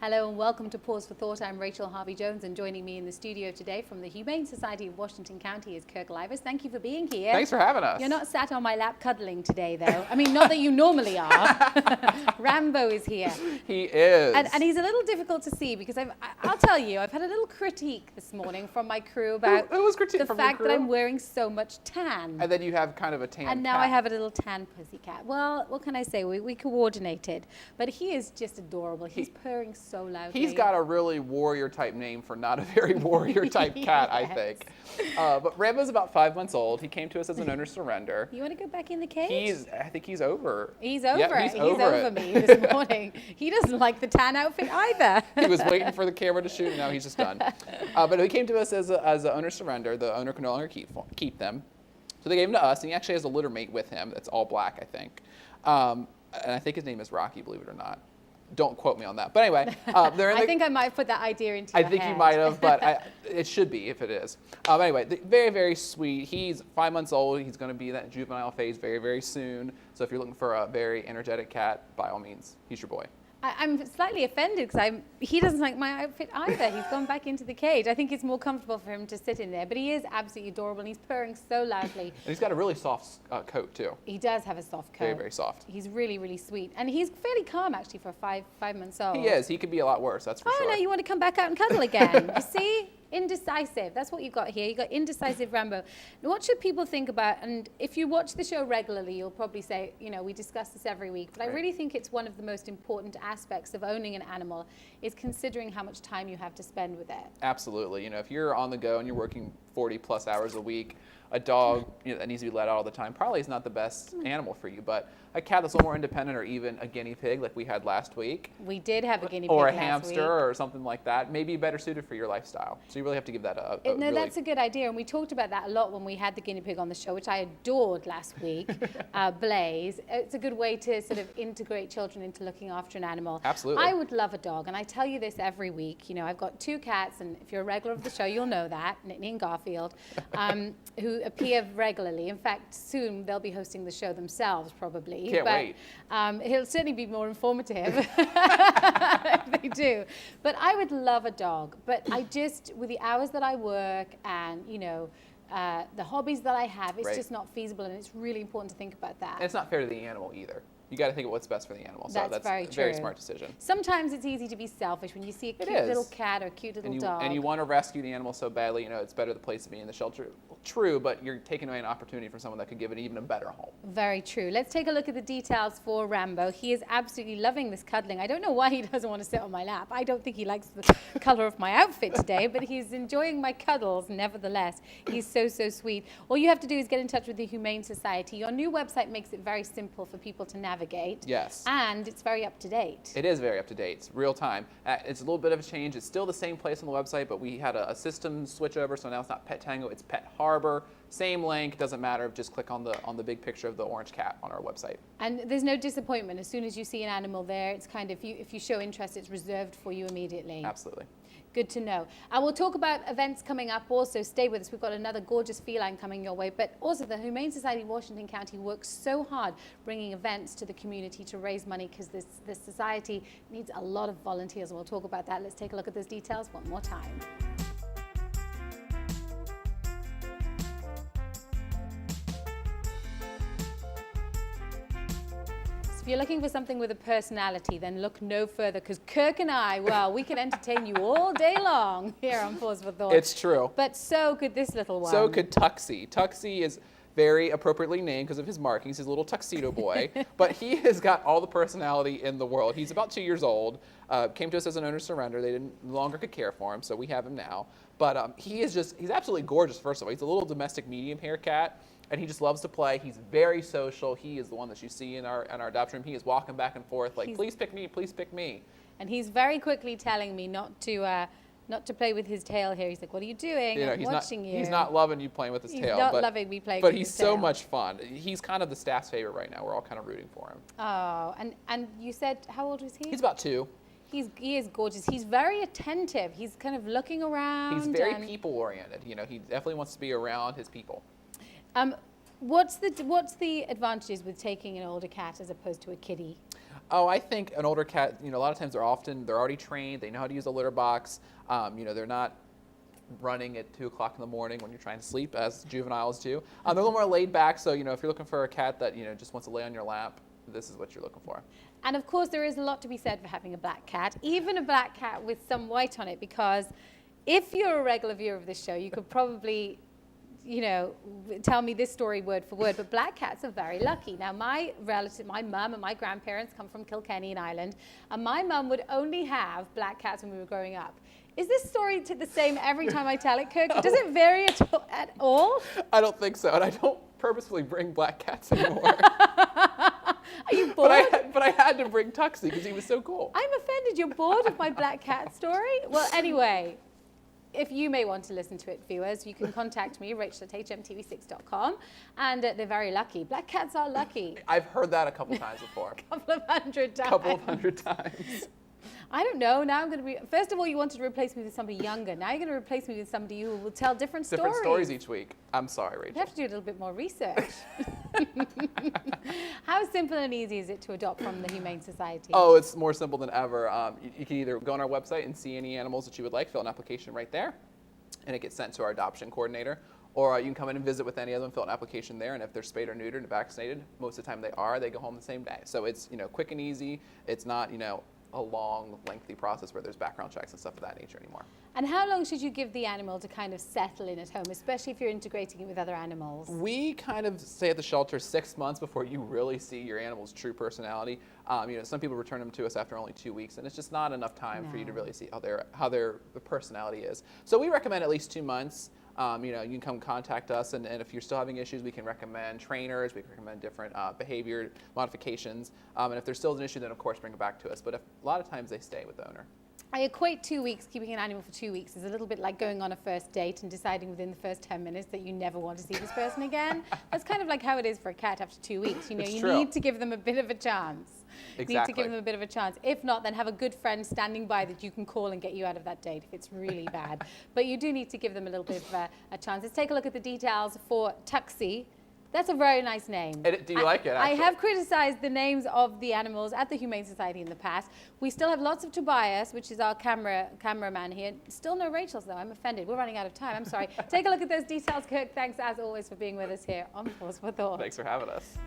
Hello and welcome to Paws For Thought. I'm Raychel Harvey-Jones, and joining me in the studio today from the Humane Society of Washington County is Kirk Livers. Thank you for being here. Thanks for having us. You're not sat on my lap cuddling today, though. I mean, not that you normally are. Rambo is here. He is. And he's a little difficult to see because I'll tell you, I've had a little critique this morning from my crew about the fact that I'm wearing so much tan. And then you have kind of a tan And now cat. I have a little tan pussycat. Well, what can I say? We coordinated. But he is just adorable. He's purring so loudly. He's got a really warrior type name for not a very warrior type cat, I think. But Rambo's about 5 months old. He came to us as an owner surrender. You want to go back in the cage? I think he's over. He's over Yep, it. He's over me this morning. He doesn't like the tan outfit either. He was waiting for the camera to shoot, and now he's just done. But he came to us as an owner surrender. The owner can no longer keep them. So they gave him to us, and he actually has a litter mate with him that's all black, I think. And I think his name is Rocky, believe it or not. Don't quote me on that. But anyway, I think I might have put that idea into your head. I think you might have, but it should be if it is. Anyway, very, very sweet. He's 5 months old. He's going to be in that juvenile phase very, very soon. So if you're looking for a very energetic cat, by all means, he's your boy. I'm slightly offended because he doesn't like my outfit either. He's gone back into the cage. I think it's more comfortable for him to sit in there, but he is absolutely adorable and he's purring so loudly. And he's got a really soft coat too. He does have a soft coat. Very, very soft. He's really, really sweet. And he's fairly calm actually for five months old. He is. He could be a lot worse, that's for sure. Oh, no, you want to come back out and cuddle again. You see? Indecisive. That's what you got here. You got indecisive Rambo. Now, what should people think about? And if you watch the show regularly, you'll probably say, you know, we discuss this every week. But I really think it's one of the most important aspects of owning an animal is considering how much time you have to spend with it. Absolutely. You know, if you're on the go and you're working 40 plus hours a week, a dog that needs to be let out all the time probably is not the best animal for you. But a cat that's a little more independent, or even a guinea pig like we had last week. We did have a guinea pig or a last hamster week. or something like that, may be better suited for your lifestyle. So you really have to give that No, that's a good idea. And we talked about that a lot when we had the guinea pig on the show, which I adored last week, Blaze. It's a good way to sort of integrate children into looking after an animal. Absolutely. I would love a dog, and I tell you this every week. You know, I've got 2 cats, and if you're a regular of the show, you'll know that, Nittany and Garfield, who appear regularly. In fact, soon they'll be hosting the show themselves, probably. Can't wait. He'll certainly be more informative if they do. But I would love a dog. But I just, with the hours that I work and, you know, the hobbies that I have, it's just not feasible, and it's really important to think about that. And it's not fair to the animal either. You got to think of what's best for the animal. So that's very a true. very smart decision. Sometimes it's easy to be selfish when you see a cute little cat or a cute little dog. And you want to rescue the animal so badly, you know, it's better the place to be in the shelter. True, but you're taking away an opportunity from someone that could give it even a better home. Very true. Let's take a look at the details for Rambo. He is absolutely loving this cuddling. I don't know why he doesn't want to sit on my lap. I don't think he likes the color of my outfit today, but he's enjoying my cuddles nevertheless. He's so, so sweet. All you have to do is get in touch with the Humane Society. Your new website makes it very simple for people to navigate. Yes. And it's very up to date. It is very up to date. It's real time. It's a little bit of a change. It's still the same place on the website, but we had a system switch over, so now it's not Pet Tango, it's Pet Harbor. Same link, doesn't matter. Just click on the big picture of the orange cat on our website. And there's no disappointment. As soon as you see an animal there, it's kind of, if you show interest, it's reserved for you immediately. Absolutely. Good to know. And we'll talk about events coming up also. Stay with us. We've got another gorgeous feline coming your way. But also the Humane Society of Washington County works so hard bringing events to the community to raise money because this society needs a lot of volunteers. And we'll talk about that. Let's take a look at those details one more time. If you're looking for something with a personality, then look no further, because Kirk and I, well, we can entertain you all day long here on Paws For Thought. It's true. But so could this little one. So could Tuxie. Tuxie is very appropriately named because of his markings, his little tuxedo boy. But he has got all the personality in the world. He's about 2 years old. Came to us as an owner surrender. They no longer could care for him, so we have him now. But he's absolutely gorgeous, first of all. He's a little domestic medium hair cat. And he just loves to play. He's very social. He is the one that you see in our adoption room. He is walking back and forth like, please pick me, please pick me. And he's very quickly telling me not to play with his tail here. He's like, what are you doing? You know, I'm watching you. He's not loving you playing with his tail. He's not loving me playing with his tail. But he's so much fun. He's kind of the staff's favorite right now. We're all kind of rooting for him. Oh, and you said, how old was he? He's about 2. He is gorgeous. He's very attentive. He's kind of looking around. He's very people-oriented. You know, he definitely wants to be around his people. What's the advantages with taking an older cat as opposed to a kitty? Oh, I think an older cat, a lot of times they're already trained. They know how to use a litter box. They're not running at 2 o'clock in the morning when you're trying to sleep, as juveniles do. They're a little more laid back. So, if you're looking for a cat that, just wants to lay on your lap, this is what you're looking for. And of course, there is a lot to be said for having a black cat, even a black cat with some white on it, because if you're a regular viewer of this show, you could probably tell me this story word for word, but black cats are very lucky. Now, my mum and my grandparents come from Kilkenny in Ireland, and my mum would only have black cats when we were growing up. Is this story the same every time I tell it, Kirk? Does it vary at all? I don't think so, and I don't purposefully bring black cats anymore. Are you bored? But I had to bring Tuxie because he was so cool. I'm offended. You're bored of my black cat story? Well, anyway, if you may want to listen to it, viewers, you can contact me, Raychel@hmtv6.com, and they're very lucky. Black cats are lucky. I've heard that a couple times before. Couple of hundred times. Couple of hundred times. I don't know. Now I'm going to be. First of all, you wanted to replace me with somebody younger. Now you're going to replace me with somebody who will tell different stories. Different stories each week. I'm sorry, Rachel. You have to do a little bit more research. How simple and easy is it to adopt from the Humane Society? Oh, it's more simple than ever. You can either go on our website and see any animals that you would like, fill an application right there, and it gets sent to our adoption coordinator. Or you can come in and visit with any of them, fill an application there, and if they're spayed or neutered and vaccinated, most of the time they go home the same day. So it's quick and easy. It's not a long, lengthy process where there's background checks and stuff of that nature anymore. And how long should you give the animal to kind of settle in at home, especially if you're integrating it with other animals? We kind of stay at the shelter 6 months before you really see your animal's true personality. Some people return them to us after only 2 weeks, and it's just not enough time for you to really see how their personality is. So we recommend at least 2 months. You can come contact us, and if you're still having issues, we can recommend trainers, we can recommend different behavior modifications, and if there's still an issue, then of course bring it back to us, but a lot of times they stay with the owner. I equate 2 weeks, keeping an animal for 2 weeks is a little bit like going on a first date and deciding within the first 10 minutes that you never want to see this person again. That's kind of like how it is for a cat after 2 weeks. You need to give them a bit of a chance. Exactly. You need to give them a bit of a chance. If not, then have a good friend standing by that you can call and get you out of that date if it's really bad. But you do need to give them a little bit of a chance. Let's take a look at the details for Tuxie. That's a very nice name. Do you like it, actually? I have criticized the names of the animals at the Humane Society in the past. We still have lots of Tobias, which is our cameraman here. Still no Rachel's, though. I'm offended. We're running out of time. I'm sorry. Take a look at those details, Kirk. Thanks, as always, for being with us here on Paws For Thought. Thanks for having us.